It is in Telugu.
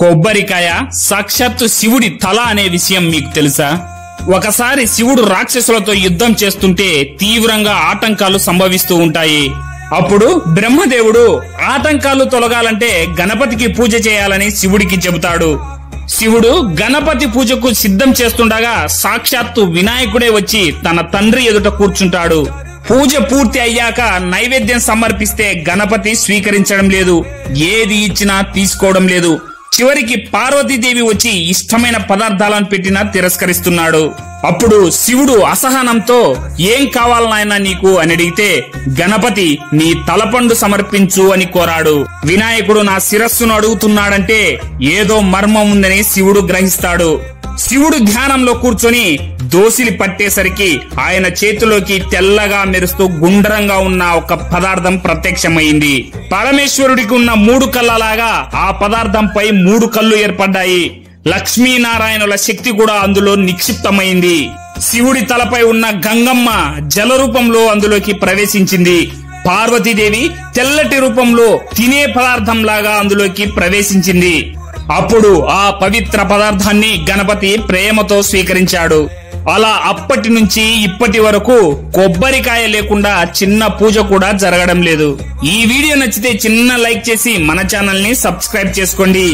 కొబ్బరికాయ సాక్షాత్తు శివుడి తల అనే విషయం మీకు తెలుసా? ఒకసారి శివుడు రాక్షసులతో యుద్ధం చేస్తుంటే తీవ్రంగా ఆటంకాలు సంభవిస్తూ ఉంటాయి. అప్పుడు బ్రహ్మదేవుడు ఆటంకాలు తొలగాలంటే గణపతికి పూజ చేయాలని శివుడికి చెబుతాడు. శివుడు గణపతి పూజకు సిద్ధం చేస్తుండగా సాక్షాత్తు వినాయకుడే వచ్చి తన తండ్రి ఎదుట కూర్చుంటాడు. పూజ పూర్తి అయ్యాక నైవేద్యం సమర్పిస్తే గణపతి స్వీకరించడం లేదు, ఏది ఇచ్చినా తీసుకోవడం లేదు. చివరికి పార్వతీదేవి వచ్చి ఇష్టమైన పదార్థాలను పెట్టినా తిరస్కరిస్తున్నాడు. అప్పుడు శివుడు అసహనంతో ఏం కావాలి నాయనా నీకు అని అడిగితే గణపతి నీ తలపండు సమర్పించు అని కోరాడు. వినాయకుడు నా శిరస్సును అడుగుతున్నాడంటే ఏదో మర్మం ఉందని శివుడు గ్రహిస్తాడు. శివుడు ధ్యానంలో కూర్చొని దోసిలి పట్టేసరికి ఆయన చేతిలోకి తెల్లగా మెరుస్తూ గుండ్రంగా ఉన్న ఒక పదార్థం ప్రత్యక్షమైంది. పరమేశ్వరుడికి ఉన్న 3 కళ్ళలాగా ఆ పదార్థంపై 3 కళ్ళు ఏర్పడ్డాయి. లక్ష్మీనారాయణుల శక్తి కూడా అందులో నిక్షిప్తమైంది. శివుడి తలపై ఉన్న గంగమ్మ జల రూపంలో అందులోకి ప్రవేశించింది. పార్వతీదేవి తెల్లటి రూపంలో తినే పదార్థంలాగా అందులోకి ప్రవేశించింది. అప్పుడు ఆ పవిత్ర పదార్థాన్ని గణపతి ప్రేమతో స్వీకరించాడు. అలా అప్పటి నుంచి ఇప్పటి వరకు కొబ్బరికాయ లేకుండా చిన్న పూజ కూడా జరగడం లేదు. ఈ వీడియో నచ్చితే చిన్న లైక్ చేసి మన ఛానల్ ని సబ్స్క్రైబ్ చేసుకోండి.